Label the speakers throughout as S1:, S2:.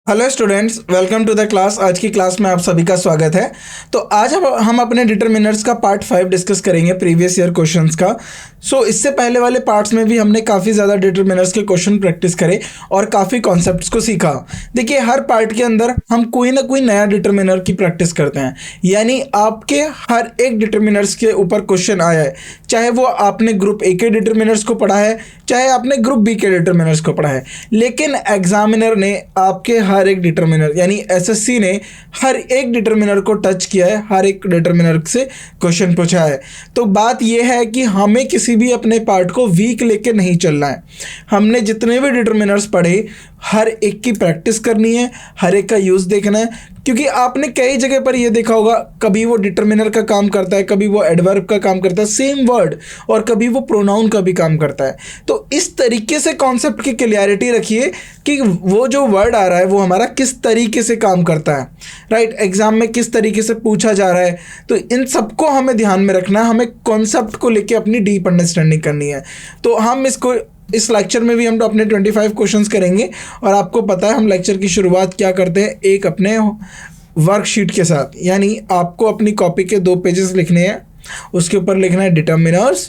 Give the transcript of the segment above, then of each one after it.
S1: Hello students, welcome to the class. आज की class में आप सभी का स्वागत है। तो आज हम अपने डिटरमिनर्स का पार्ट 5 डिस्कस करेंगे, प्रीवियस ईयर क्वेश्चंस का। इससे पहले वाले पार्ट्स में भी हमने काफ़ी ज़्यादा डिटरमिनर्स के क्वेश्चन प्रैक्टिस करे और काफ़ी कॉन्सेप्ट्स को सीखा। देखिए, हर पार्ट के अंदर हम कोई ना कोई नया डिटरमिनर की प्रैक्टिस करते हैं, यानी आपके हर एक डिटरमिनर्स के ऊपर क्वेश्चन आया है, चाहे वो आपने ग्रुप ए के डिटरमिनर्स को पढ़ा है, चाहे आपने ग्रुप बी के डिटरमिनर्स को पढ़ा है, लेकिन एग्जामिनर ने आपके हर एक डिटरमिनर यानी एसएससी ने हर एक डिटरमिनर को टच किया है, हर एक डिटरमिनर से क्वेश्चन पूछा है। तो बात यह है कि हमें किसी भी अपने पार्ट को वीक लेके नहीं चलना है। हमने जितने भी डिटरमिनर्स पढ़े हर एक की प्रैक्टिस करनी है, हर एक का यूज़ देखना है, क्योंकि आपने कई जगह पर ये देखा होगा, कभी वो डिटरमिनर का काम करता है, कभी वो एडवर्ब का काम करता है सेम वर्ड, और कभी वो प्रोनाउन का भी काम करता है। तो इस तरीके से कॉन्सेप्ट की क्लियरिटी रखिए कि वो जो वर्ड आ रहा है वो हमारा किस तरीके से काम करता है, राइट, एग्जाम में किस तरीके से पूछा जा रहा है। तो इन सबको हमें ध्यान में रखना है, हमें कॉन्सेप्ट को लेके अपनी डीप अंडरस्टैंडिंग करनी है। तो हम इस लेक्चर में भी हम तो अपने 25 क्वेश्चंस करेंगे, और आपको पता है हम लेक्चर की शुरुआत क्या करते हैं, एक अपने वर्कशीट के साथ। यानी आपको अपनी कॉपी के 2 पेजेस लिखने हैं, उसके ऊपर लिखना है डिटरमिनर्स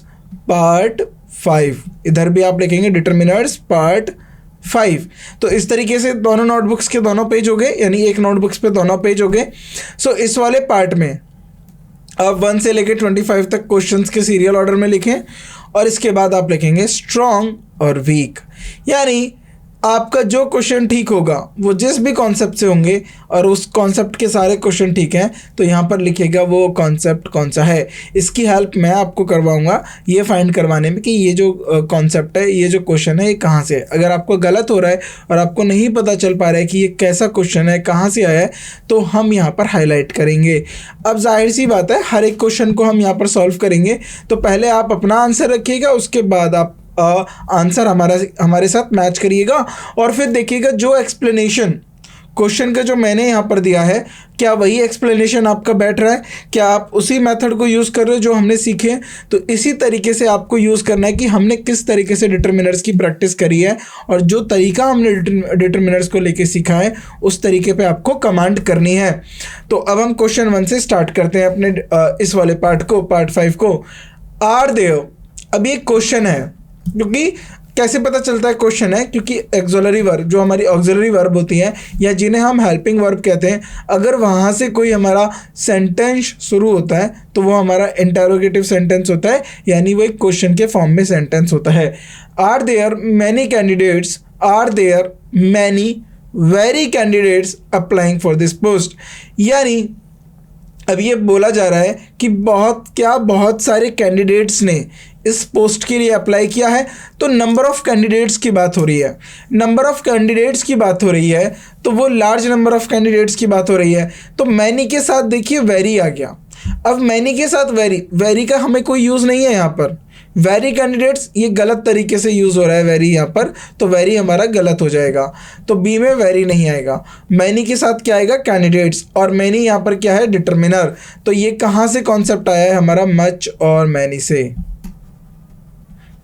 S1: पार्ट 5, इधर भी आप लिखेंगे डिटरमिनर्स पार्ट 5। तो इस तरीके से दोनों नोटबुक्स के दोनों पेज हो गए, यानी एक नोटबुक्स पे दोनों पेज हो गए। इस वाले पार्ट में आप 1 से लेकर 25 तक क्वेश्चंस के सीरियल ऑर्डर में लिखें, और इसके बाद आप लिखेंगे स्ट्रॉन्ग और वीक। यानी आपका जो क्वेश्चन ठीक होगा वो जिस भी कॉन्सेप्ट से होंगे, और उस कॉन्सेप्ट के सारे क्वेश्चन ठीक हैं, तो यहाँ पर लिखेगा वो कॉन्सेप्ट कौन सा है। इसकी हेल्प मैं आपको करवाऊँगा ये फाइंड करवाने में कि ये जो कॉन्सेप्ट है, ये जो क्वेश्चन है, ये कहाँ से है। अगर आपको गलत हो रहा है और आपको नहीं पता चल पा रहा है कि ये कैसा क्वेश्चन है, कहाँ से आया है, तो हम यहाँ पर हाईलाइट करेंगे। अब जाहिर सी बात है, हर एक क्वेश्चन को हम यहाँ पर सॉल्व करेंगे। तो पहले आप अपना आंसर रखिएगा, उसके बाद आप आंसर हमारे साथ मैच करिएगा, और फिर देखिएगा जो एक्सप्लेनेशन क्वेश्चन का जो मैंने यहाँ पर दिया है, क्या वही एक्सप्लेनेशन आपका बैठ रहा है, क्या आप उसी मेथड को यूज़ कर रहे हो जो हमने सीखे हैं। तो इसी तरीके से आपको यूज़ करना है कि हमने किस तरीके से डिटरमिनर्स की प्रैक्टिस करी है, और जो तरीका हमने डिटरमिनर्स को लेके सीखा है उस तरीके पे आपको कमांड करनी है। तो अब हम क्वेश्चन 1 से स्टार्ट करते हैं अपने इस वाले पार्ट को, पार्ट 5 को। आर देयर, अब ये क्वेश्चन है, क्योंकि कैसे पता चलता है क्वेश्चन है, क्योंकि एक्सोलरी वर्ब जो हमारी ऑक्सिलरी वर्ब होती हैं, या जिन्हें हम हेल्पिंग वर्ब कहते हैं, अगर वहाँ से कोई हमारा सेंटेंस शुरू होता है तो वो हमारा इंटरोगेटिव सेंटेंस होता है, यानी वो एक क्वेश्चन के फॉर्म में सेंटेंस होता है। Are there many candidates, are there many very candidates applying for this post. यानी अब ये बोला जा रहा है कि बहुत सारे कैंडिडेट्स ने इस पोस्ट के लिए अप्लाई किया है। तो नंबर ऑफ़ कैंडिडेट्स की बात हो रही है, नंबर ऑफ़ कैंडिडेट्स की बात हो रही है, तो वो लार्ज नंबर ऑफ़ कैंडिडेट्स की बात हो रही है। तो मैनी के साथ देखिए वेरी आ गया। अब मैनी के साथ वेरी का हमें कोई यूज़ नहीं है यहाँ पर। वेरी कैंडिडेट्स ये गलत तरीके से यूज़ हो रहा है वेरी यहाँ पर, तो वेरी हमारा गलत हो जाएगा, तो बी में वेरी नहीं आएगा। मैनी के साथ क्या आएगा, कैंडिडेट्स, और मैनी यहाँ पर क्या है, डिटरमिनर। तो ये कहाँ से कॉन्सेप्ट आया है हमारा, मच और मैनी से,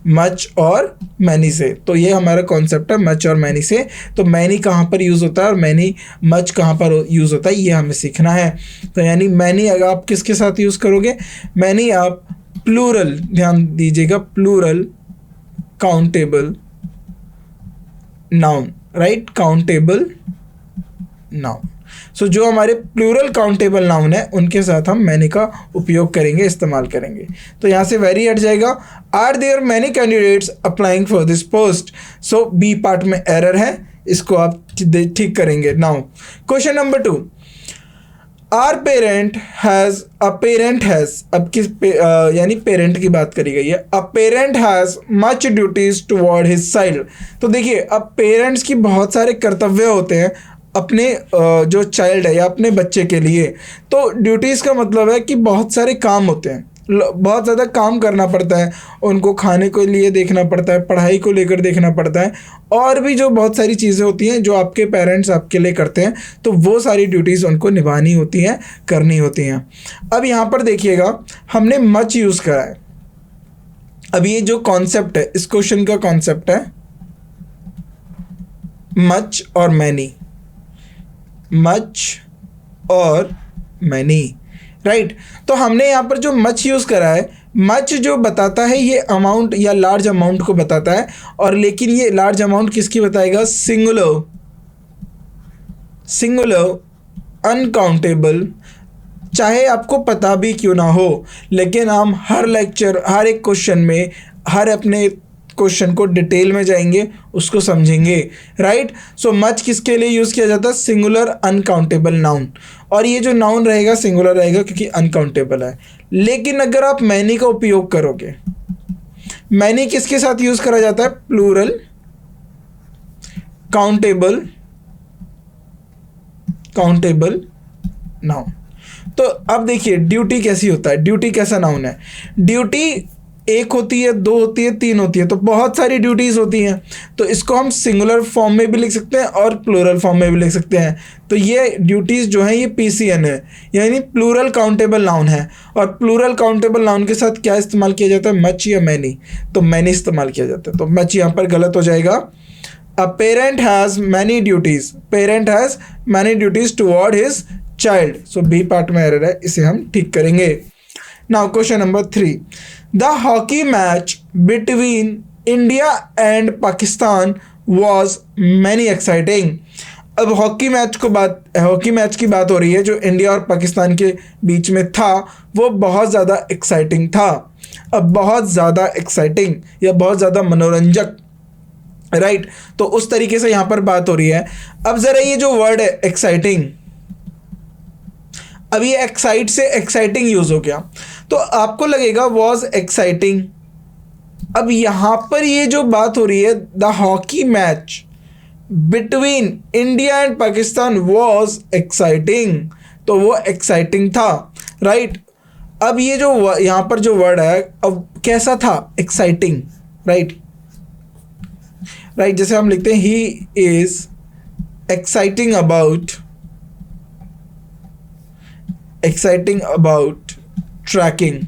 S1: मच और मैनी से। तो ये हमारा कॉन्सेप्ट है मच और मैनी से। तो मैनी कहाँ पर यूज़ होता है और मैनी मच कहाँ पर यूज़ होता है, ये हमें सीखना है। तो यानी मैनी अगर आप किसके साथ यूज़ करोगे, मैनी आप प्लूरल, ध्यान दीजिएगा, plural countable noun, right, countable noun. जो हमारे प्लूरल काउंटेबल नाउन है उनके साथ हम मैनी का उपयोग करेंगे, इस्तेमाल करेंगे। तो यहाँ से वेरी हट जाएगा। Are there many candidates applying for this post. B part में एरर है, इसको आप ठीक करेंगे। Now question number 2, are parent has, a parent has, अब किस यानी पेरेंट की बात करी गई है। A parent has much duties toward his child. तो देखिए, अब पेरेंट्स की बहुत सारे कर्तव्य होते हैं अपने जो चाइल्ड है या अपने बच्चे के लिए। तो ड्यूटीज़ का मतलब है कि बहुत सारे काम होते हैं, बहुत ज़्यादा काम करना पड़ता है, उनको खाने के लिए देखना पड़ता है, पढ़ाई को लेकर देखना पड़ता है, और भी जो बहुत सारी चीज़ें होती हैं जो आपके पेरेंट्स आपके लिए करते हैं, तो वो सारी ड्यूटीज़ उनको निभानी होती हैं, करनी होती हैं। अब यहाँ पर देखिएगा, हमने मच यूज़ करा है। अब ये जो कॉन्सेप्ट है, इस क्वेश्चन का कॉन्सेप्ट है मच और मैनी। मच और मैनी, राइट। तो हमने यहाँ पर जो मच यूज़ करा है, मच जो बताता है ये अमाउंट या लार्ज अमाउंट को बताता है, और लेकिन ये लार्ज अमाउंट किसकी बताएगा? Singular, singular uncountable. चाहे आपको पता भी क्यों ना हो, लेकिन हम हर लेक्चर, हर एक क्वेश्चन में, हर अपने क्वेश्चन को डिटेल में जाएंगे, उसको समझेंगे, राइट। सो मच किसके लिए यूज़ किया जाता है? Singular uncountable noun. और ये जो नाउन रहेगा सिंगुलर रहेगा क्योंकि अनकाउंटेबल है। लेकिन अगर आप मैनी का उपयोग करोगे, मैनी किसके साथ यूज़ करा जाता है? Plural countable, countable noun. तो अब देखिए ड्यूटी कैसी होता है, ड्यूटी कैसा नाउन है? ड्यूटी एक होती है, दो होती है, तीन होती है, तो बहुत सारी ड्यूटीज़ होती हैं। तो इसको हम सिंगुलर फॉर्म में भी लिख सकते हैं और प्लूरल फॉर्म में भी लिख सकते हैं। तो ये ड्यूटीज़ जो हैं ये PCN है, यानी प्लूरल काउंटेबल नाउन है। और प्लूरल काउंटेबल नाउन के साथ क्या इस्तेमाल किया जाता है? मच या मैनी। तो मैनी इस्तेमाल किया जाता है, तो मच यहाँ पर गलत हो जाएगा। A parent has many duties, parent has many duties toward his child. So B part में एरर है, इसे हम ठीक करेंगे। Now question number 3, the hockey match between India and Pakistan was many exciting. अब हॉकी मैच की बात हो रही है जो इंडिया और पाकिस्तान के बीच में था, वो बहुत ज़्यादा एक्साइटिंग था। अब बहुत ज़्यादा एक्साइटिंग या बहुत ज़्यादा मनोरंजक, राइट। तो उस तरीके से यहाँ पर बात हो रही है। अब ज़रा ये जो वर्ड है एक्साइटिंग, अब ये एक्साइट से एक्साइटिंग यूज़ हो गया, तो आपको लगेगा वॉज एक्साइटिंग। अब यहाँ पर ये जो बात हो रही है, the hockey match between India and Pakistan was exciting, तो वो एक्साइटिंग था, राइट। अब ये जो यहाँ पर जो वर्ड है, अब कैसा था? Exciting, right. जैसे हम लिखते हैं he is exciting about trekking,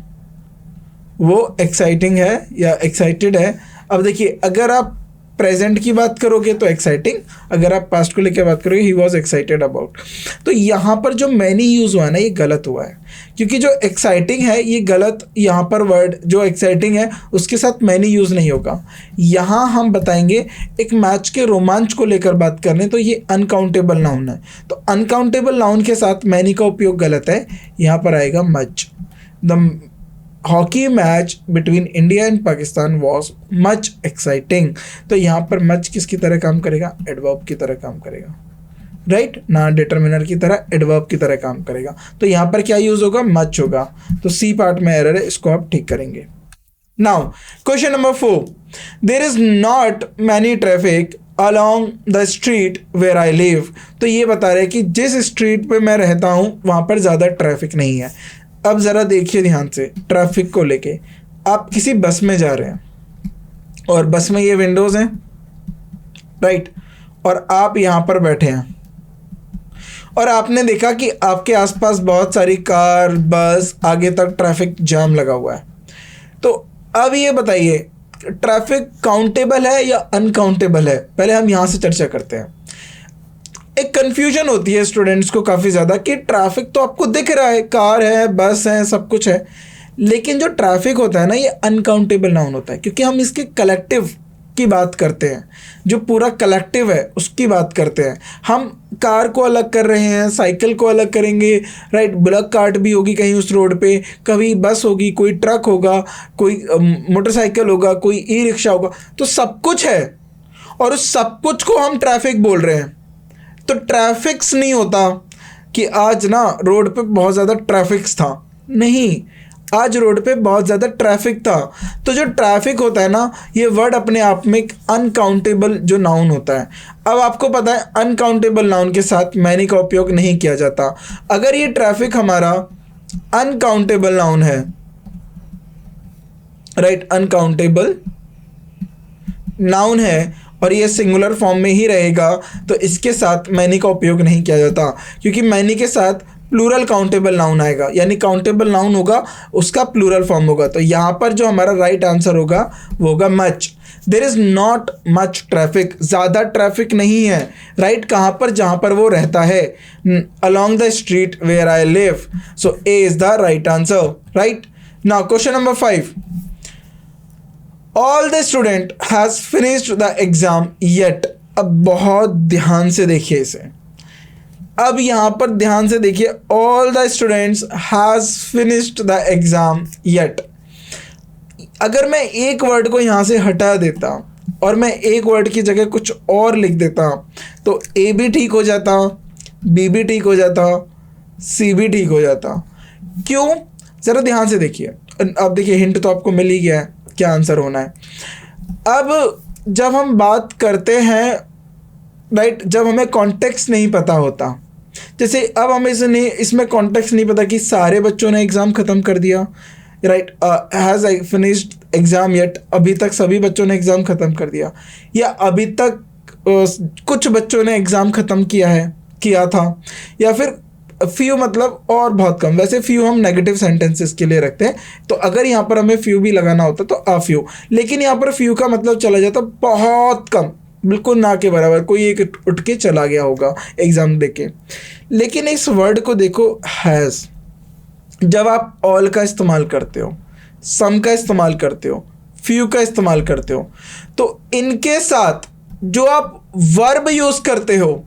S1: वो एक्साइटिंग है या एक्साइटेड है। अब देखिए अगर आप प्रेजेंट की बात करोगे तो एक्साइटिंग, अगर आप पास्ट को लेकर बात करोगे ही वॉज एक्साइटेड अबाउट। तो यहाँ पर जो मैनी यूज़ हुआ है ना, ये गलत हुआ है, क्योंकि जो एक्साइटिंग है ये गलत, यहाँ पर वर्ड जो एक्साइटिंग है उसके साथ मैनी यूज़ नहीं होगा। यहाँ हम बताएंगे एक मैच के रोमांच को लेकर बात कर रहे हैं, तो ये अनकाउंटेबल नाउन है, तो अनकाउंटेबल नाउन के साथ मैनी का उपयोग गलत है। यहाँ पर आएगा much. The hockey match between India and Pakistan was much exciting. तो यहाँ पर मच किसकी तरह काम करेगा? एडवर्ब की तरह काम करेगा, राइट, ना डिटरमिनर की तरह, एडवर्ब की तरह काम करेगा। तो यहाँ पर क्या यूज़ होगा? मच होगा। तो सी पार्ट में एरर है, इसको आप ठीक करेंगे। Now question number 4, there is not many traffic along the street where I live. तो ये बता रहे हैं कि जिस स्ट्रीट पे मैं रहता हूँ वहाँ पर ज़्यादा ट्रैफिक नहीं है। अब ज़रा देखिए ध्यान से, ट्रैफिक को लेके आप किसी बस में जा रहे हैं और बस में ये विंडोज़ हैं, राइट, और आप यहाँ पर बैठे हैं और आपने देखा कि आपके आसपास बहुत सारी कार, बस, आगे तक ट्रैफिक जाम लगा हुआ है। तो अब ये बताइए ट्रैफिक काउंटेबल है या अनकाउंटेबल है? पहले हम यहाँ से चर्चा करते हैं। एक कन्फ्यूजन होती है स्टूडेंट्स को काफ़ी ज़्यादा कि ट्रैफिक तो आपको दिख रहा है, कार है, बस है, सब कुछ है, लेकिन जो ट्रैफिक होता है ना ये अनकाउंटेबल नाउन होता है, क्योंकि हम इसके कलेक्टिव की बात करते हैं, जो पूरा कलेक्टिव है उसकी बात करते हैं। हम कार को अलग कर रहे हैं, साइकिल को अलग करेंगे, राइट, ब्लॉक कार्ट भी होगी कहीं उस रोड पे, कभी बस होगी, कोई ट्रक होगा, कोई मोटरसाइकिल होगा, कोई ई रिक्शा होगा, तो सब कुछ है और उस सब कुछ को हम ट्रैफिक बोल रहे हैं। तो ट्रैफिक्स नहीं होता कि आज ना रोड पे बहुत ज़्यादा ट्रैफिक्स था, नहीं, आज रोड पे बहुत ज़्यादा ट्रैफिक था। तो जो ट्रैफिक होता है ना ये वर्ड अपने आप में एक अनकाउंटेबल जो नाउन होता है। अब आपको पता है अनकाउंटेबल नाउन के साथ मैनी का उपयोग नहीं किया जाता। अगर ये ट्रैफिक हमारा अनकाउंटेबल नाउन है, राइट, अनकाउंटेबल नाउन है और ये सिंगुलर फॉर्म में ही रहेगा, तो इसके साथ मैनी का उपयोग नहीं किया जाता, क्योंकि मैनी के साथ प्लूरल काउंटेबल नाउन आएगा, यानी काउंटेबल नाउन होगा उसका प्लूरल फॉर्म होगा। तो यहाँ पर जो हमारा राइट आंसर होगा वो होगा much. There is not much traffic, ज़्यादा ट्रैफिक नहीं है। राइट कहाँ पर? जहाँ पर वो रहता है, along the street where I live. So A is the right answer. Right now question number 5, all the student has finished the exam yet. अब बहुत ध्यान से देखिए इसे, अब यहाँ पर ध्यान से देखिए, all the students has finished the exam yet. अगर मैं एक वर्ड को यहाँ से हटा देता और मैं एक वर्ड की जगह कुछ और लिख देता तो ए भी ठीक हो जाता, बी भी ठीक हो जाता, सी भी ठीक हो जाता। क्यों? ज़रा ध्यान से देखिए। अब देखिए हिंट तो आपको मिल ही गया है क्या आंसर होना है। अब जब हम बात करते हैं राइट, जब हमें कॉन्टेक्स्ट नहीं पता होता, जैसे अब हमें इसमें कॉन्टेक्स्ट नहीं पता कि सारे बच्चों ने एग्ज़ाम ख़त्म कर दिया, right, has finished exam yet, अभी तक सभी बच्चों ने एग्ज़ाम ख़त्म कर दिया, या अभी तक कुछ बच्चों ने एग्ज़ाम ख़त्म किया था, या फिर फ्यू मतलब और बहुत कम। वैसे फ्यू हम नेगेटिव सेंटेंसेस के लिए रखते हैं, तो अगर यहाँ पर हमें फ्यू भी लगाना होता तो अ फ्यू, लेकिन यहाँ पर फ्यू का मतलब चला जाता बहुत कम, बिल्कुल ना के बराबर, कोई एक उठ के चला गया होगा एग्ज़ाम देके। लेकिन इस वर्ड को देखो, हैज़, जब आप ऑल का इस्तेमाल करते हो, सम का इस्तेमाल करते हो, फ्यू का इस्तेमाल करते हो, तो इनके साथ जो आप वर्ब यूज़ करते हो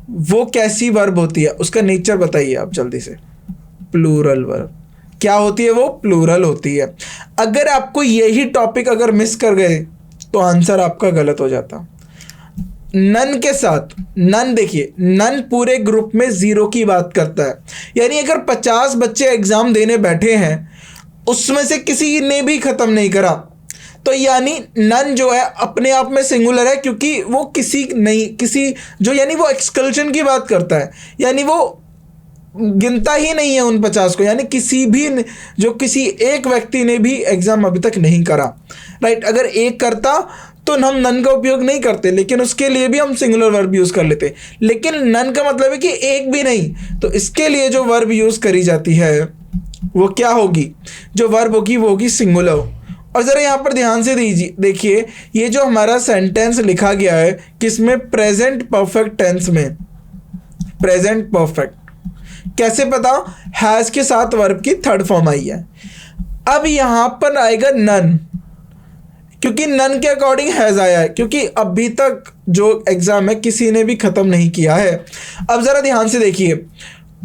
S1: वो कैसी वर्ब होती है, उसका नेचर बताइए आप जल्दी से। Plural verb. क्या होती है वो? प्लूरल होती है। अगर आपको यही टॉपिक अगर मिस कर गए तो आंसर आपका गलत हो जाता। नन के साथ, नन देखिए, नन पूरे ग्रुप में 0 की बात करता है, यानी अगर 50 बच्चे एग्ज़ाम देने बैठे हैं उसमें से किसी ने भी ख़त्म नहीं करा, तो यानी नन जो है अपने आप में सिंगुलर है, क्योंकि वो किसी जो, यानी वो एक्सकल्शन की बात करता है, यानी वो गिनता ही नहीं है उन 50 को, यानी किसी एक व्यक्ति ने भी एग्ज़ाम अभी तक नहीं करा। राइट, अगर एक करता तो हम नन का उपयोग नहीं करते, लेकिन उसके लिए भी हम सिंगुलर वर्ब यूज़ कर लेते। लेकिन नन का मतलब है कि एक भी नहीं, तो इसके लिए जो वर्ब यूज़ करी जाती है वो क्या होगी? जो वर्ब होगी वो होगी सिंगुलर। और ज़रा यहाँ पर ध्यान से देखिए, ये जो हमारा सेंटेंस लिखा गया है किसमें? प्रेजेंट परफेक्ट टेंस में। प्रेजेंट परफेक्ट कैसे पता? हैज़ के साथ वर्ब की थर्ड फॉर्म आई है। अब यहाँ पर आएगा नन, क्योंकि नन के अकॉर्डिंग हैज़ आया है, क्योंकि अभी तक जो एग्ज़ाम है किसी ने भी ख़त्म नहीं किया है। अब ज़रा ध्यान से देखिए,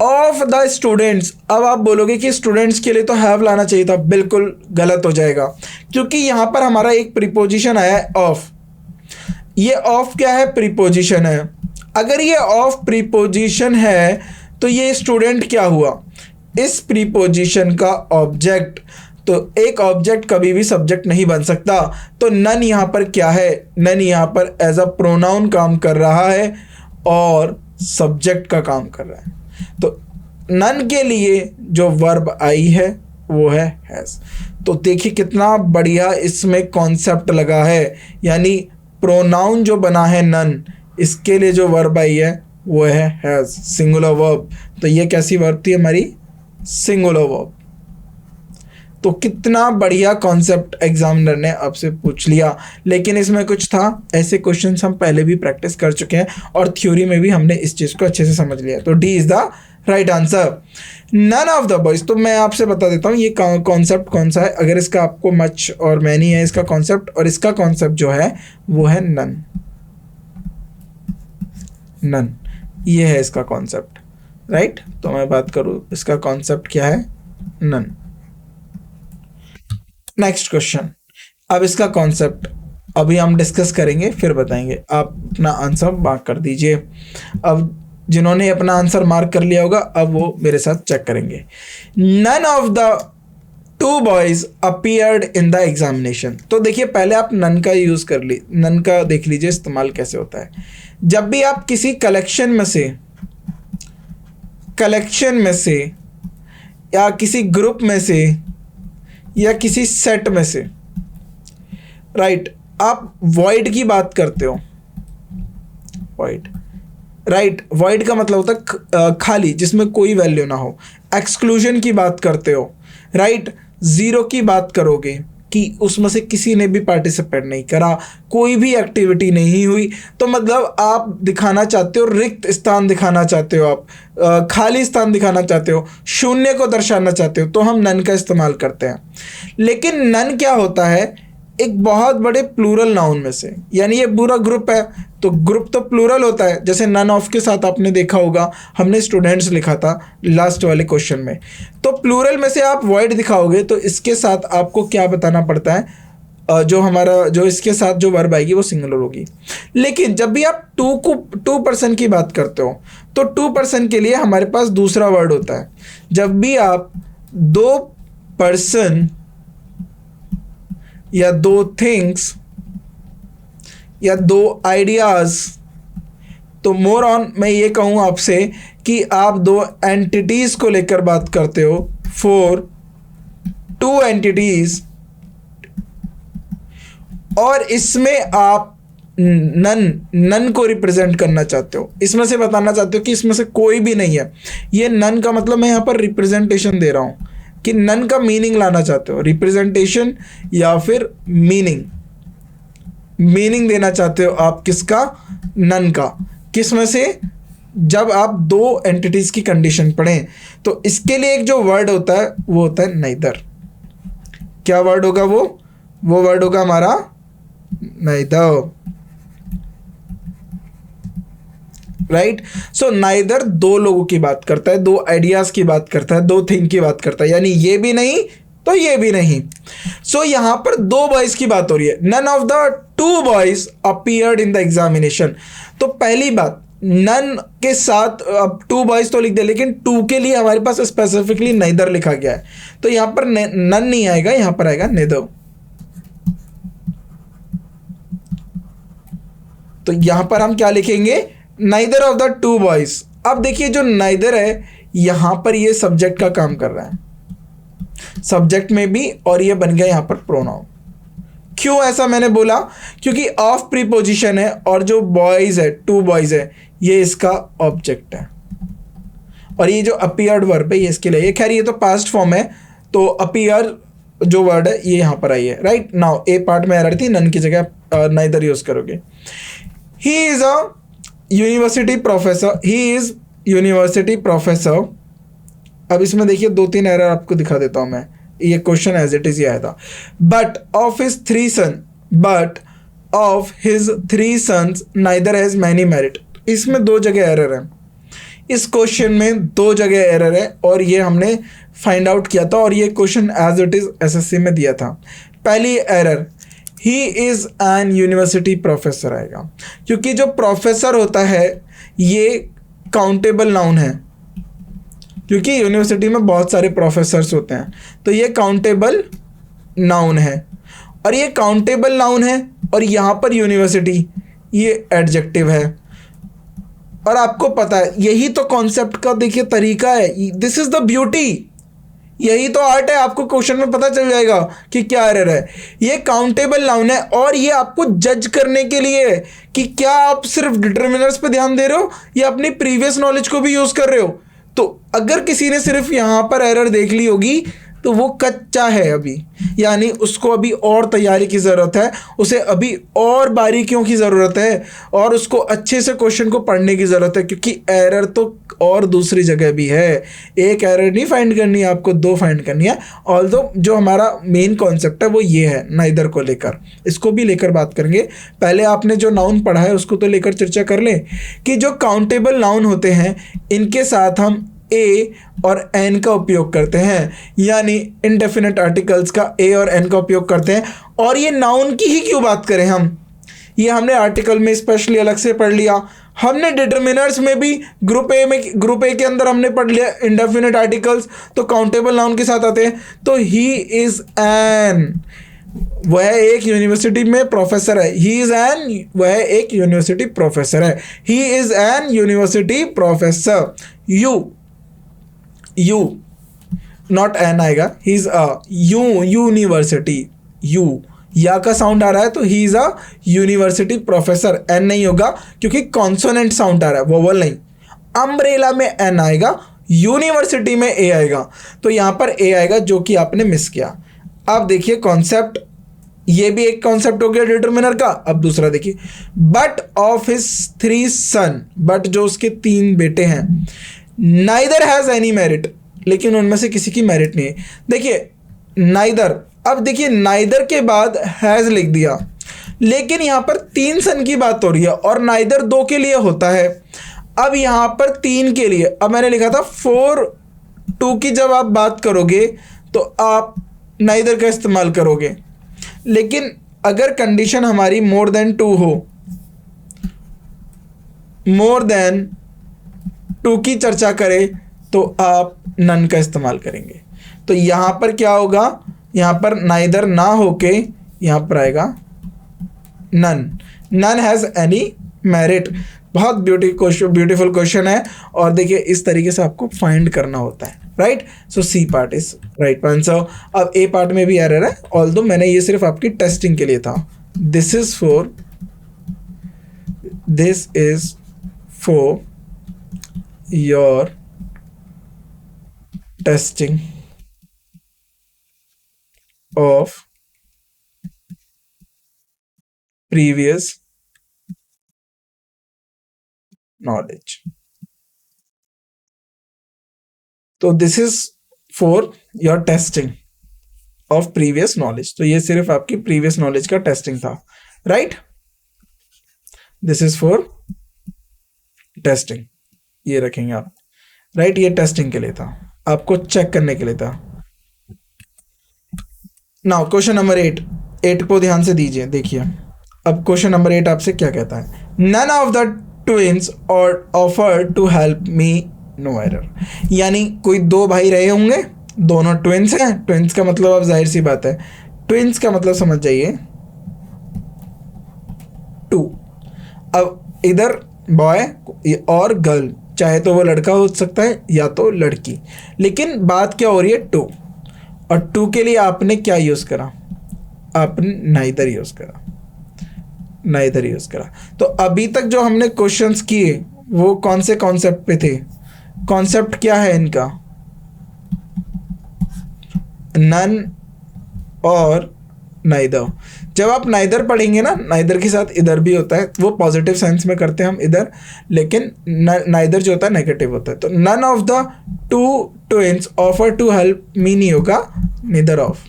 S1: ऑफ द स्टूडेंट्स, अब आप बोलोगे कि स्टूडेंट्स के लिए तो हैव लाना चाहिए था, बिल्कुल गलत हो जाएगा, क्योंकि यहाँ पर हमारा एक प्रीपोजिशन आया है ऑफ। ये ऑफ क्या है? प्रीपोजिशन है। अगर ये ऑफ प्रीपोजिशन है तो ये स्टूडेंट क्या हुआ? इस प्रीपोजिशन का ऑब्जेक्ट। तो एक ऑब्जेक्ट कभी भी सब्जेक्ट नहीं बन सकता, तो नन यहाँ पर क्या है? नन यहाँ पर एज अ प्रोनाउन काम कर रहा है और सब्जेक्ट का काम कर रहा है। तो नन के लिए जो वर्ब आई है वो है हैज़। तो देखिए कितना बढ़िया इसमें कॉन्सेप्ट लगा है, यानी प्रोनाउन जो बना है नन, इसके लिए जो वर्ब आई है वो है हैज़, सिंगुलर वर्ब। तो ये कैसी वर्ब थी हमारी? Singular verb. तो कितना बढ़िया कॉन्सेप्ट एग्जामिनर ने आपसे पूछ लिया। लेकिन इसमें कुछ था, ऐसे क्वेश्चंस हम पहले भी प्रैक्टिस कर चुके हैं और थ्योरी में भी हमने इस चीज़ को अच्छे से समझ लिया। तो D is the right answer. None of the boys, तो मैं आपसे बता देता हूँ ये कॉन्सेप्ट कौन सा है। अगर इसका आपको मच और मैनी है इसका कॉन्सेप्ट, और इसका कॉन्सेप्ट जो है वो है नन। नन ये है इसका कॉन्सेप्ट, राइट। तो मैं बात करूँ इसका कॉन्सेप्ट क्या है? नन। नेक्स्ट क्वेश्चन, अब इसका कॉन्सेप्ट अभी हम डिस्कस करेंगे फिर बताएंगे। आप अपना आंसर मार्क कर दीजिए। अब जिन्होंने अपना आंसर मार्क कर लिया होगा अब वो मेरे साथ चेक करेंगे। None of the two boys appeared in the examination. तो देखिए पहले आप नन का यूज़ कर ली, नन का देख लीजिए इस्तेमाल कैसे होता है। जब भी आप किसी कलेक्शन में से या किसी ग्रुप में से या किसी सेट में से, राइट, आप वॉइड की बात करते हो, वॉइड, राइट। वॉइड का मतलब होता है खाली, जिसमें कोई वैल्यू ना हो। एक्सक्लूजन की बात करते हो, राइट। ज़ीरो की बात करोगे कि उसमें से किसी ने भी पार्टिसिपेट नहीं करा, कोई भी एक्टिविटी नहीं हुई, तो मतलब आप दिखाना चाहते हो रिक्त स्थान, दिखाना चाहते हो आप खाली स्थान दिखाना चाहते हो, शून्य को दर्शाना चाहते हो, तो हम नन का इस्तेमाल करते हैं। लेकिन नन क्या होता है, एक बहुत बड़े प्लूरल नाउन में से, यानी ये पूरा ग्रुप है, तो ग्रुप तो प्लूरल होता है। जैसे नन ऑफ के साथ आपने देखा होगा, हमने स्टूडेंट्स लिखा था लास्ट वाले क्वेश्चन में, तो प्लूरल में से आप वॉइड दिखाओगे तो इसके साथ आपको क्या बताना पड़ता है, जो इसके साथ जो वर्ब आएगी वो सिंगुलर होगी। लेकिन जब भी आप टू पर्सन की बात करते हो तो टू पर्सन के लिए हमारे पास दूसरा वर्ड होता है। जब भी आप दो पर्सन या दो थिंग्स या दो आइडियाज़, तो मोर ऑन मैं ये कहूँ आपसे कि आप दो एंटिटीज़ को लेकर बात करते हो, फॉर टू एंटिटीज़, और इसमें आप नन को रिप्रेजेंट करना चाहते हो, इसमें से बताना चाहते हो कि इसमें से कोई भी नहीं है। ये नन का मतलब मैं यहाँ पर रिप्रेजेंटेशन दे रहा हूँ कि नन का मीनिंग लाना चाहते हो, रिप्रेजेंटेशन या फिर मीनिंग देना चाहते हो आप किसका, नन का। किस में से, जब आप दो एंटिटीज़ की कंडीशन पढ़ें तो इसके लिए एक जो वर्ड होता है वो होता है नाइदर। क्या वर्ड होगा वो वर्ड होगा हमारा नाइदर, राइट। सो नाइदर दो लोगों की बात करता है, दो आइडियाज़ की बात करता है, दो थिंग की बात करता है, यानी ये भी नहीं तो ये भी नहीं। सो यहां पर दो बॉयज की बात हो रही है। None of the two boys appeared in the examination. तो पहली बात, नन के साथ अब टू बॉयज तो लिख दे, लेकिन टू के लिए हमारे पास स्पेसिफिकली नाइदर लिखा गया है, तो यहां पर नन नहीं आएगा, यहां पर आएगा नेदर। तो यहां पर हम क्या लिखेंगे, neither of the two boys. अब देखिए जो नाइदर है यहां पर ये सब्जेक्ट का काम कर रहा है, सब्जेक्ट में भी, और ये बन गया यहां पर प्रोनाउन। क्यों ऐसा मैंने बोला, क्योंकि ऑफ प्रीपोजिशन है और जो बॉयज है, टू बॉयज है, ये इसका ऑब्जेक्ट है, और ये जो अपीयर्ड वर्ब है ये इसके लिए। ये खैर ये तो पास्ट फॉर्म है, तो अपीयर जो वर्ड है ये यहां पर आई है, राइट। नाउ ए पार्ट में एरर थी, नन की जगह नाइदर यूज करोगे। He is a university professor, he is university professor. अब इसमें देखिए दो तीन एरर आपको दिखा देता हूं मैं, ये क्वेश्चन एज इट इज ये आया था। But of his three sons neither has many merit. इसमें दो जगह एरर है, इस क्वेश्चन में दो जगह एरर है, और ये हमने फाइंड आउट किया था, और ये question as it is SSC में दिया था। पहली error, he is an university professor आएगा, क्योंकि जो प्रोफेसर होता है ये काउंटेबल नाउन है, क्योंकि यूनिवर्सिटी में बहुत सारे प्रोफेसर्स होते हैं, तो ये काउंटेबल नाउन है, और ये काउंटेबल नाउन है, और यहाँ पर यूनिवर्सिटी ये एडजेक्टिव है। और आपको पता है यही तो कॉन्सेप्ट का देखिए तरीका है, दिस इज द ब्यूटी, यही तो आर्ट है। आपको क्वेश्चन में पता चल जाएगा कि क्या एरर है। ये काउंटेबल नाउन है, और ये आपको जज करने के लिए है कि क्या आप सिर्फ डिटर्मिनर्स पे ध्यान दे रहे हो या अपनी प्रीवियस नॉलेज को भी यूज कर रहे हो। तो अगर किसी ने सिर्फ यहाँ पर एरर देख ली होगी तो वो कच्चा है अभी, यानी उसको अभी और तैयारी की ज़रूरत है, उसे अभी और बारीकियों की ज़रूरत है, और उसको अच्छे से क्वेश्चन को पढ़ने की ज़रूरत है, क्योंकि एरर तो और दूसरी जगह भी है। एक एरर नहीं फाइंड करनी है आपको, दो फाइंड करनी है। ऑल्दो जो हमारा मेन कॉन्सेप्ट है वो ये है नाइदर को लेकर, इसको भी लेकर बात करेंगे। पहले आपने जो नाउन पढ़ा है उसको तो लेकर चर्चा कर लें कि जो काउंटेबल नाउन होते हैं इनके साथ हम ए और एन का उपयोग करते हैं, यानी इनडेफिनेट आर्टिकल्स का ए और एन का उपयोग करते हैं। और ये नाउन की ही क्यों बात करें हम, ये हमने आर्टिकल में स्पेशली अलग से पढ़ लिया, हमने डिटर्मिनर्स में भी ग्रुप ए के अंदर हमने पढ़ लिया इनडेफिनेट आर्टिकल्स, तो काउंटेबल नाउन के साथ आते हैं। तो ही इज़ एन, वह एक यूनिवर्सिटी में प्रोफेसर है, ही इज़ एन, वह एक यूनिवर्सिटी प्रोफेसर है, he is an university professor. You not an आएगा, ही इज़ अ यूनिवर्सिटी, या का साउंड आ रहा है तो he is a university professor, an नहीं होगा क्योंकि कॉन्सोनेंट साउंड आ रहा है, वोवल नहीं। अम्ब्रेला में एन आएगा, यूनिवर्सिटी में ए आएगा, तो यहाँ पर ए आएगा जो कि आपने मिस किया। अब देखिए कॉन्सेप्ट, ये भी एक कॉन्सेप्ट हो गया डिटरमिनर का। अब दूसरा देखिए, but of his 3 son, but जो उसके 3 बेटे हैं, नाइदर हैज़ एनी मेरिट, लेकिन उनमें से किसी की मेरिट नहीं है। देखिए नाइदर, अब देखिए नाइदर के बाद हैज़ लिख दिया, लेकिन यहाँ पर 3 सन की बात हो रही है और नाइदर 2 के लिए होता है। अब यहाँ पर 3 के लिए, अब मैंने लिखा था 4 2 की जब आप बात करोगे तो आप नाइदर का इस्तेमाल करोगे, लेकिन अगर कंडीशन हमारी मोर देन 2 हो, मोर देन 2 की चर्चा करें तो आप नन का इस्तेमाल करेंगे। तो यहाँ पर क्या होगा, यहाँ पर नाइदर ना होके यहाँ पर आएगा none, none has any merit. बहुत ब्यूटीफुल क्वेश्चन है और देखिए इस तरीके से आपको फाइंड करना होता है, right. So C part is right answer. अब ए पार्ट में भी एरर है, ऑल्दो मैंने ये सिर्फ आपकी टेस्टिंग के लिए था। This is for your testing of previous knowledge. तो this is for your testing of previous knowledge, तो ये सिर्फ आपकी प्रीवियस नॉलेज का टेस्टिंग था, right. This is for testing, ये रखेंगे आप, राइट। ये टेस्टिंग के लिए था, आपको चेक करने के लिए था। नाउ क्वेश्चन नंबर 8 को ध्यान से दीजिए, देखिए अब क्वेश्चन नंबर 8 आपसे क्या कहता है। नन ऑफ द ट्विंस और offer to help me, no error. यानी कोई 2 भाई रहे होंगे, दोनों ट्विंस हैं। ट्विंस का मतलब अब जाहिर सी बात है, ट्विंस का मतलब समझ जाइए 2। अब इधर बॉय और गर्ल, चाहे तो वो लड़का हो सकता है या तो लड़की, लेकिन बात क्या हो रही है 2, और 2 के लिए आपने क्या यूज़ करा, आपने नाइदर यूज़ करा, नाइदर यूज़ करा। तो अभी तक जो हमने क्वेश्चंस किए वो कौन से कॉन्सेप्ट पे थे, कॉन्सेप्ट क्या है इनका, नन और नाइदर। जब आप नाइदर पढ़ेंगे ना, नाइदर के साथ इधर भी होता है, वो पॉजिटिव सेंस में करते हैं हम इधर, लेकिन नाइदर जो होता है नेगेटिव होता है। तो none of the 2 twins offer to help me नहीं होगा, neither of,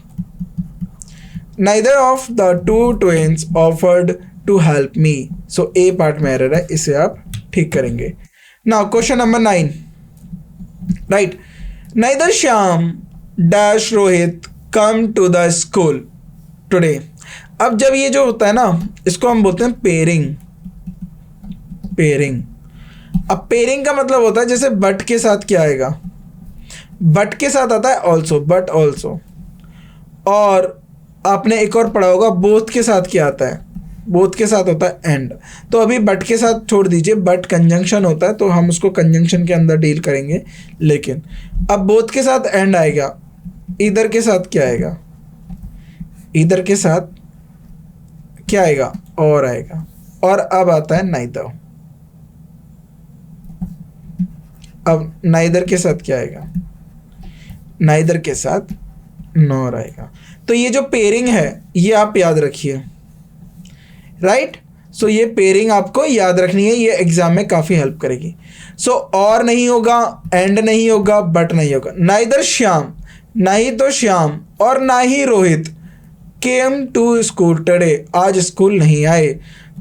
S1: neither of the 2 twins offered to help me. So A part में एरर है, इसे आप ठीक करेंगे। Now question number 9, right. Neither Shyam dash Rohit come to the school today. अब जब ये जो होता है ना, इसको हम बोलते हैं पेयरिंग, पेयरिंग। अब पेयरिंग का मतलब होता है जैसे बट के साथ क्या आएगा, बट के साथ आता है ऑल्सो, बट ऑल्सो। और आपने एक और पढ़ा होगा बोथ के साथ क्या आता है, बोथ के साथ होता है एंड। तो अभी बट के साथ छोड़ दीजिए, बट कंजंक्शन होता है तो हम उसको कंजंक्शन के अंदर डील करेंगे, लेकिन अब बोथ के साथ एंड आएगा, इधर के साथ क्या आएगा, इधर के साथ क्या आएगा, और आएगा। और अब आता है नाइदर, अब नाइदर के साथ क्या आएगा, नाइदर के साथ नॉर आएगा। तो ये जो पेयरिंग है ये आप याद रखिए, राइट। सो ये पेयरिंग आपको याद रखनी है, ये एग्जाम में काफ़ी हेल्प करेगी। सो और नहीं होगा, एंड नहीं होगा, बट नहीं होगा। नाइदर श्याम, ना ही तो श्याम और ना ही Rohit came to school today, आज स्कूल नहीं आए।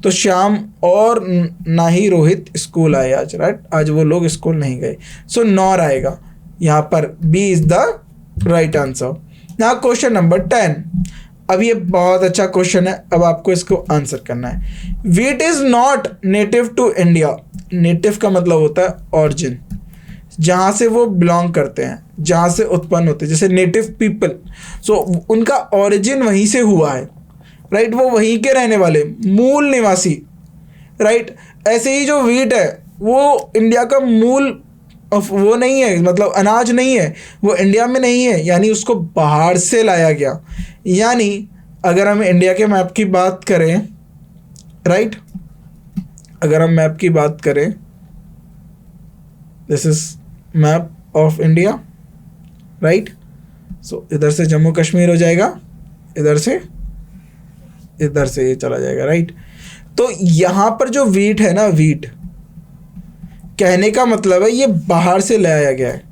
S1: तो श्याम और ना ही रोहित स्कूल आए आज, राइट, आज वो लोग स्कूल नहीं गए। सो नॉर आएगा यहाँ पर, B is the right answer. Now question number 10, अब ये बहुत अच्छा क्वेश्चन है, अब आपको इसको आंसर करना है। Wheat is not native to India. Native का मतलब होता है ऑरिजिन, जहाँ से वो बिलोंग करते हैं, जहाँ से उत्पन्न होते हैं, जैसे नेटिव पीपल। सो उनका ऑरिजिन वहीं से हुआ है, राइट, वो वहीं के रहने वाले, मूल निवासी, राइट। ऐसे ही जो वीट है वो इंडिया का मूल वो नहीं है, मतलब अनाज नहीं है, वो इंडिया में नहीं है, यानी उसको बाहर से लाया गया। यानी अगर हम इंडिया के मैप की बात करें, राइट, अगर हम मैप की बात करें, this is map of India, right. So इधर से जम्मू कश्मीर हो जाएगा, इधर से ये चला जाएगा, राइट। तो यहाँ पर जो वीट है ना, वीट कहने का मतलब है ये बाहर से लाया गया है,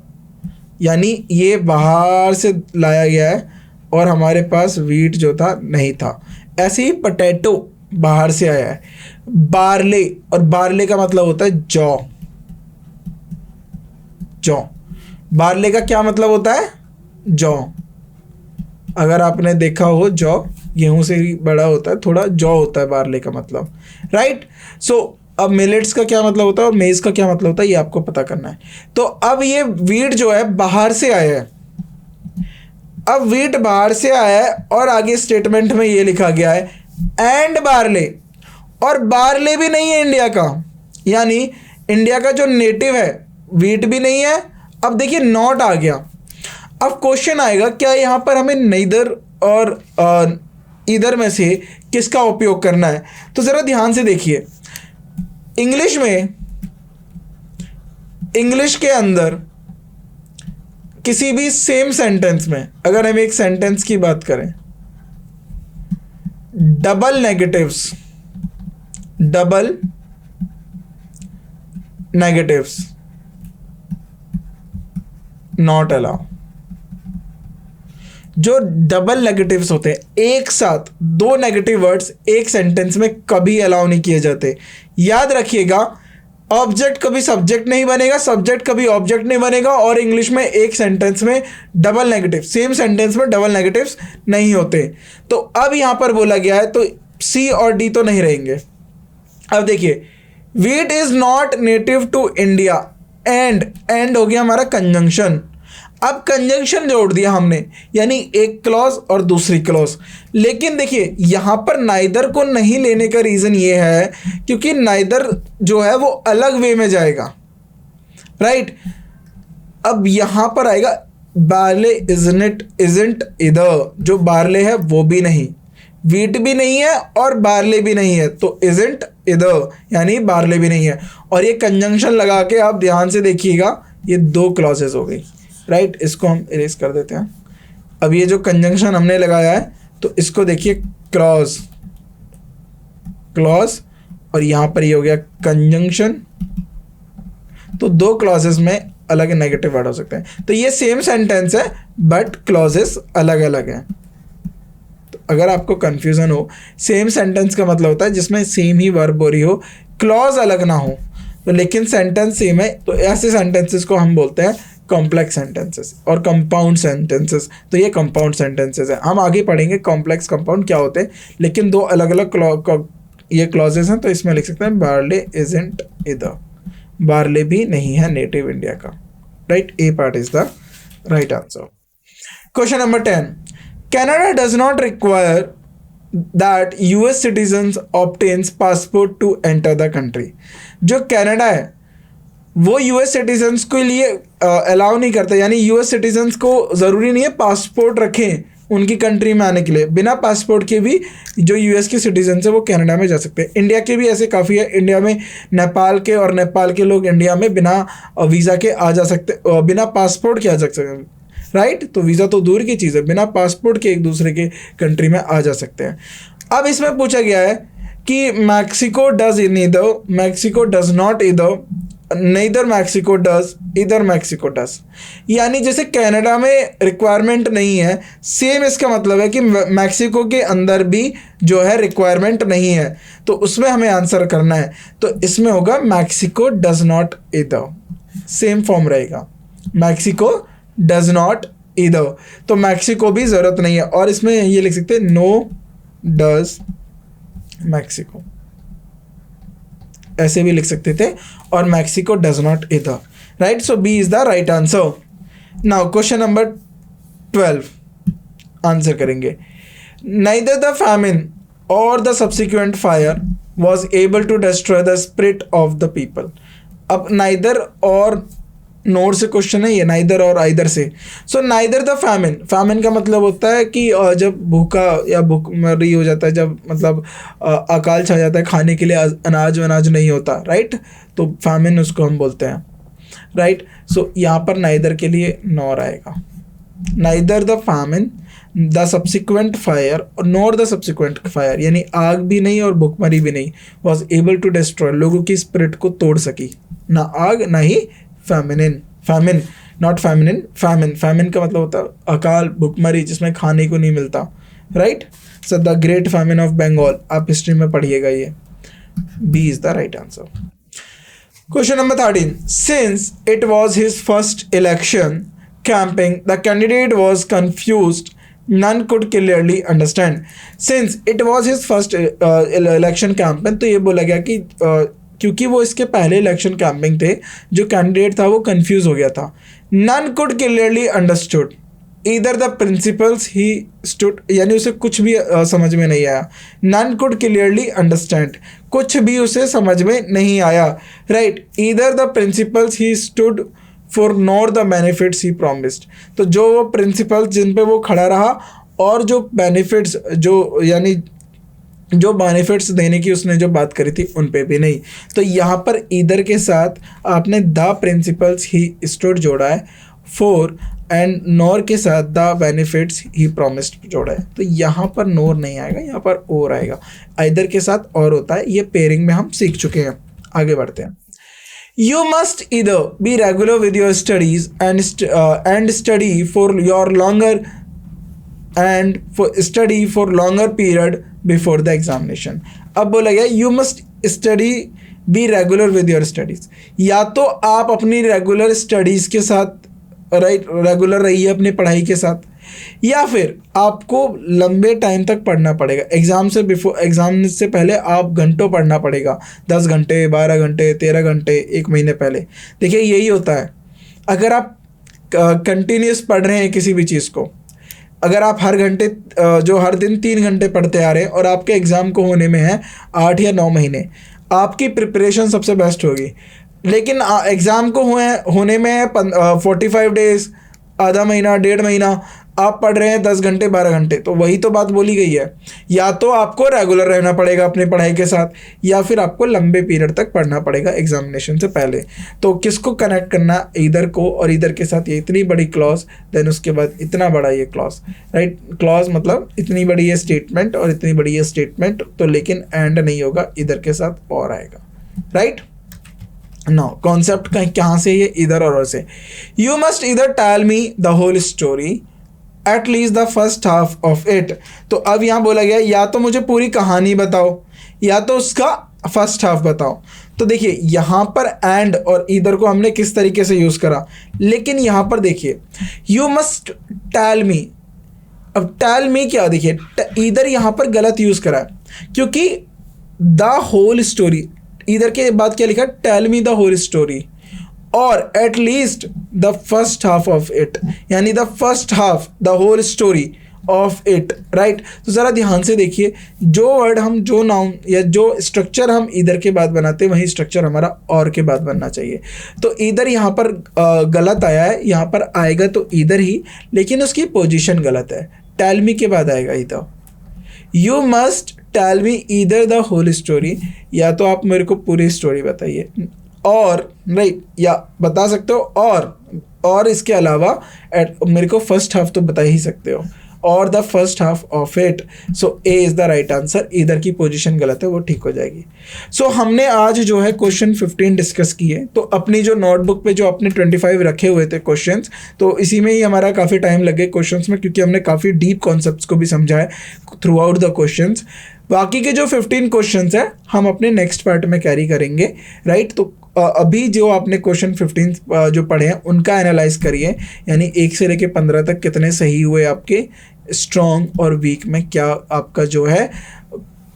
S1: यानी ये बाहर से लाया गया है और हमारे पास वीट जो था नहीं था। ऐसे ही पोटैटो बाहर से आया है। बार्ले, और बार्ले का मतलब होता है जौ। जौ, बार्ले का क्या मतलब होता है? जौ। अगर आपने देखा हो, जौ गेहूं से ही बड़ा होता है, थोड़ा जौ होता है बार्ले का मतलब, राइट। सो अब मिलेट्स का क्या मतलब होता है और मेज़ का क्या मतलब होता है, ये आपको पता करना है। तो अब ये वीट जो है बाहर से आया है। अब वीट बाहर से आया है और आगे स्टेटमेंट में ये लिखा गया है एंड बार्ले, और बार्ले भी नहीं है इंडिया का, यानी इंडिया का जो नेटिव है वीट भी नहीं है। अब देखिए नॉट आ गया। अब क्वेश्चन आएगा क्या यहाँ पर हमें नेदर और इधर में से किसका उपयोग करना है? तो ज़रा ध्यान से देखिए, इंग्लिश में, इंग्लिश के अंदर किसी भी सेम सेंटेंस में अगर हम एक सेंटेंस की बात करें, डबल नेगेटिव्स नॉट अलाउ। जो डबल नेगेटिव्स होते हैं, एक साथ दो नेगेटिव वर्ड्स एक सेंटेंस में कभी अलाउ नहीं किए जाते। याद रखिएगा, ऑब्जेक्ट कभी सब्जेक्ट नहीं बनेगा, सब्जेक्ट कभी ऑब्जेक्ट नहीं बनेगा, और इंग्लिश में एक सेंटेंस में डबल नेगेटिव, सेम सेंटेंस में डबल नेगेटिव्स नहीं होते। तो अब यहाँ पर बोला गया है तो सी और डी तो नहीं रहेंगे। अब देखिए, wheat is not native to India, and हो गया हमारा कंजंक्शन। अब कंजंक्शन जोड़ दिया हमने, यानी एक क्लॉज और दूसरी क्लॉज। लेकिन देखिए यहाँ पर नाइदर को नहीं लेने का रीज़न ये है क्योंकि नाइदर जो है वो अलग वे में जाएगा, राइट। अब यहाँ पर आएगा बार्ले इजंट इधर, जो बार्ले है वो भी नहीं, वीट भी नहीं है और बार्ले भी नहीं है, तो इजंट इधर यानी बार्ले भी नहीं है। और ये कंजंक्शन लगा के आप ध्यान से देखिएगा, ये दो क्लॉजेज हो गई, राइट। इसको हम इरेज कर देते हैं। अब ये जो कंजंक्शन हमने लगाया है तो इसको देखिए क्लॉज, और यहाँ पर ये हो गया कंजंक्शन। तो दो क्लॉजेस में अलग नेगेटिव वर्ड हो सकते हैं। तो ये सेम सेंटेंस है बट क्लॉजेस अलग अलग हैं। तो अगर आपको कंफ्यूजन हो, सेम सेंटेंस का मतलब होता है जिसमें सेम ही वर्ब हो रही हो, क्लॉज अलग ना हो, तो लेकिन सेंटेंस सेम है, तो ऐसे सेंटेंसेस को हम बोलते हैं कॉम्प्लेक्स सेंटेंसेस और कंपाउंड सेंटेंसेस। तो ये कंपाउंड सेंटेंसेस है। हम आगे पढ़ेंगे कॉम्प्लेक्स कंपाउंड क्या होते हैं, लेकिन दो अलग अलग ये क्लॉजेस हैं। तो इसमें लिख सकते हैं बार्ले इजंट इधर, बार्ले भी नहीं है नेटिव इंडिया का, right. A part is the right answer. Question number 10, Canada does not require that US citizens obtains passport to enter the country. जो कनाडा है वो यूएस सिटीजन्स के लिए अलाउ नहीं करता, यानी यूएस सिटीजन्स को ज़रूरी नहीं है पासपोर्ट रखें उनकी कंट्री में आने के लिए। बिना पासपोर्ट के भी जो यूएस के सिटीजन्स है वो कनाडा में जा सकते हैं। इंडिया के भी ऐसे काफ़ी है, इंडिया में नेपाल के और नेपाल के लोग इंडिया में बिना वीज़ा के आ जा सकते, बिना पासपोर्ट के आ सकते हैं, राइट। तो वीज़ा तो दूर की चीज़ है, बिना पासपोर्ट के एक दूसरे के कंट्री में आ जा सकते हैं। अब इसमें पूछा गया है कि Mexico does neither, Mexico does not either, neither Mexico does, either Mexico does. यानी जैसे कनाडा में रिक्वायरमेंट नहीं है, सेम इसका मतलब है कि मैक्सिको के अंदर भी जो है रिक्वायरमेंट नहीं है, तो उसमें हमें आंसर करना है। तो इसमें होगा मैक्सिको डज नॉट इधर, सेम फॉर्म रहेगा, मैक्सिको डज नॉट इधर। तो मैक्सिको भी ज़रूरत नहीं है, और इसमें ये लिख सकते हैं नो डज मैक्सिको, ऐसे भी लिख सकते थे, और Mexico does not either, right. So B is the right answer. Now question number 12 answer करेंगे। Neither the famine or the subsequent fire was able to destroy the spirit of the people. अब neither और nor से question है ये, neither और either से। So neither the famine, famine का मतलब होता है कि जब भूखा या भूखमरी हो जाता है, जब मतलब अकाल छा जाता है, खाने के लिए अनाज वनाज नहीं होता, राइट, तो फैमिन उसको हम बोलते हैं, राइट। सो यहाँ पर नाइदर के लिए नॉर आएगा, neither the famine the subsequent fire nor the subsequent fire, यानी आग भी नहीं और भूखमरी भी नहीं, वॉज एबल टू डिस्ट्रॉय, लोगों की स्पिरिट को तोड़ सकी, ना आग ना ही famine, famine not famine, famine, famine का मतलब होता है अकाल भूखमरी जिसमें खाने को नहीं मिलता, right. So the great famine of Bengal, आप हिस्ट्री में पढ़िएगा ये, B is the right answer. Question number 13, since it was his first election camping, the candidate was confused, none could clearly understand. Since it was his first election campaign, तो ये बोला गया कि क्योंकि वो इसके पहले इलेक्शन कैंपिंग थे, जो कैंडिडेट था वो कंफ्यूज हो गया था। None could clearly understood, either the principles he stood, यानी उसे कुछ भी समझ में नहीं आया। None could clearly understand, कुछ भी उसे समझ में नहीं आया, right, either the principles he stood for nor the benefits he promised, तो जो वो प्रिंसिपल्स जिन पे वो खड़ा रहा और जो बेनिफिट्स जो यानी जो बेनिफिट्स देने की उसने जो बात करी थी उन पे भी नहीं। तो यहाँ पर ईदर के साथ आपने द प्रिंसिपल्स ही स्टूड जोड़ा है, फॉर एंड नॉर के साथ द बेनिफिट्स ही प्रॉमिस्ड जोड़ा है, तो यहाँ पर नॉर नहीं आएगा, यहाँ पर और आएगा। ईदर के साथ और होता है, ये पेयरिंग में हम सीख चुके हैं। आगे बढ़ते हैं। You must either be regular with your studies and study for your longer period before the examination. अब बोला गया you must be regular with your studies, या तो आप अपनी रेगुलर स्टडीज़ के साथ रेगुलर रहिए अपनी पढ़ाई के साथ, या फिर आपको लंबे टाइम तक पढ़ना पड़ेगा। एग्ज़ाम से पहले आप घंटों पढ़ना पड़ेगा, 10 घंटे 12 घंटे 13 घंटे, 1 महीने पहले। देखिए यही होता है, अगर आप कंटिन्यूस पढ़ रहे हैं किसी भी चीज़ को, अगर आप हर दिन 3 घंटे पढ़ते आ रहे हैं और आपके एग्ज़ाम को होने में है 8 या 9 महीने, आपकी प्रिपरेशन सबसे बेस्ट होगी। लेकिन एग्ज़ाम को होने में 45 डेज़, आधा महीना 1.5 महीना, आप पढ़ रहे हैं 10 घंटे 12 घंटे, तो वही तो बात बोली गई है, या तो आपको रेगुलर रहना पड़ेगा अपनी पढ़ाई के साथ, या फिर आपको लंबे पीरियड तक पढ़ना पड़ेगा एग्जामिनेशन से पहले। तो किसको कनेक्ट करना, इधर को और इधर के साथ, ये इतनी बड़ी क्लॉज, देन उसके बाद इतना बड़ा ये क्लॉज, राइट। क्लॉज मतलब इतनी बड़ी ये स्टेटमेंट और इतनी बड़ी ये स्टेटमेंट, तो लेकिन एंड नहीं होगा, इधर के साथ और आएगा, राइट। नो कॉन्सेप्ट कहाँ से, ये इधर और से। You must either tell me the whole story at least the first half of it, तो अब यहाँ बोला गया या तो मुझे पूरी कहानी बताओ या तो उसका फर्स्ट हाफ बताओ। तो देखिए यहाँ पर एंड और इधर को हमने किस तरीके से यूज़ करा, लेकिन यहाँ पर देखिए यू मस्ट टेल मी, अब टेल मी क्या, देखिए इधर यहाँ पर गलत यूज़ करा है, क्योंकि द होल स्टोरी, इधर के बाद क्या लिखा, tell me the whole story, और at least the first half of it, यानी the first half the whole story of it, right. तो ज़रा ध्यान से देखिए, जो वर्ड हम, जो नाउन या जो स्ट्रक्चर हम इधर के बाद बनाते हैं, वही स्ट्रक्चर हमारा और के बाद बनना चाहिए। तो इधर यहाँ पर गलत आया है, यहाँ पर आएगा तो इधर ही, लेकिन उसकी पोजीशन गलत है, टेल मी के बाद आएगा either. You must tell me either the whole story, या तो आप मेरे को पूरी स्टोरी बताइए, और राइट, या बता सकते हो और इसके अलावा मेरे को फर्स्ट हाफ तो बता ही सकते हो, और the first half of it. So A is the right answer, इधर की पोजीशन गलत है, वो ठीक हो जाएगी। सो हमने आज जो है क्वेश्चन 15 डिस्कस किए, तो अपनी जो नोटबुक पे जो अपने 25 रखे हुए थे क्वेश्चंस, तो इसी में ही हमारा काफ़ी टाइम लगे क्वेश्चंस में, क्योंकि हमने काफ़ी डीप कॉन्सेप्ट्स को भी समझा है थ्रू आउट द क्वेश्चंस। बाकी के जो 15 क्वेश्चंस हैं हम अपने नेक्स्ट पार्ट में कैरी करेंगे, राइट। तो अभी जो आपने क्वेश्चन 15 जो पढ़े हैं उनका एनालाइज करिए, यानी 1 से लेकर 15 तक कितने सही हुए आपके, स्ट्रॉन्ग और वीक में क्या आपका जो है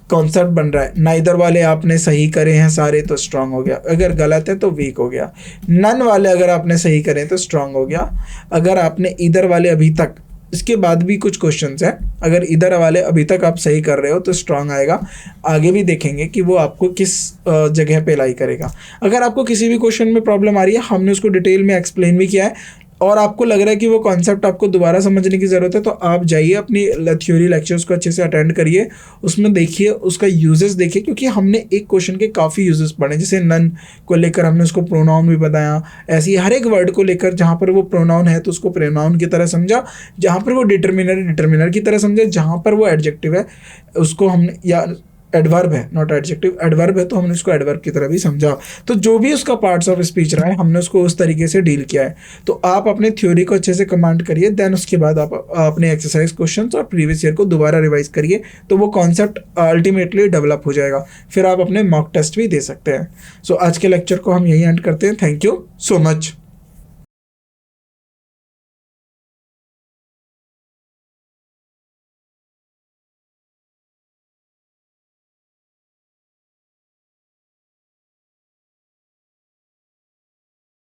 S1: कॉन्सेप्ट बन रहा है। नाइदर वाले आपने सही करे हैं सारे तो स्ट्रॉन्ग हो गया, अगर गलत है तो वीक हो गया। नन वाले अगर आपने सही करे तो स्ट्रॉन्ग हो गया। अगर आपने इधर वाले अभी तक इसके बाद भी कुछ क्वेश्चंस हैं, अगर इधर वाले अभी तक आप सही कर रहे हो तो स्ट्रांग आएगा। आगे भी देखेंगे कि वो आपको किस जगह पे लाई करेगा। अगर आपको किसी भी क्वेश्चन में प्रॉब्लम आ रही है, हमने उसको डिटेल में एक्सप्लेन भी किया है, और आपको लग रहा है कि वो कॉन्सेप्ट आपको दोबारा समझने की ज़रूरत है, तो आप जाइए अपनी थ्योरी लेक्चर्स को अच्छे से अटेंड करिए, उसमें देखिए, उसका यूजेस देखिए, क्योंकि हमने एक क्वेश्चन के काफ़ी यूजेस पढ़े। जैसे नन को लेकर हमने उसको प्रोनाउन भी बताया, ऐसे ही हर एक वर्ड को लेकर जहाँ पर वो प्रोनाउन है तो उसको प्रोनाउन की तरह समझा, जहाँ पर वो डिटर्मिनर की तरह समझा, जहाँ पर वो एडजेक्टिव है उसको हमने, या एडवर्ब है, नॉट एडजेक्टिव, एडवर्ब है तो हमने उसको एडवर्ब की तरह भी समझा। तो जो भी उसका पार्ट्स ऑफ स्पीच रहा है हमने उसको उस तरीके से डील किया है। तो आप अपने थ्योरी को अच्छे से कमांड करिए, देन उसके बाद आप अपने एक्सरसाइज क्वेश्चंस और प्रीवियस ईयर को दोबारा रिवाइज करिए, तो वो कॉन्सेप्ट अल्टीमेटली डेवलप हो जाएगा। फिर आप अपने मॉक टेस्ट भी दे सकते हैं। सो आज के लेक्चर को हम यहीं एंड करते हैं। Thank you so much.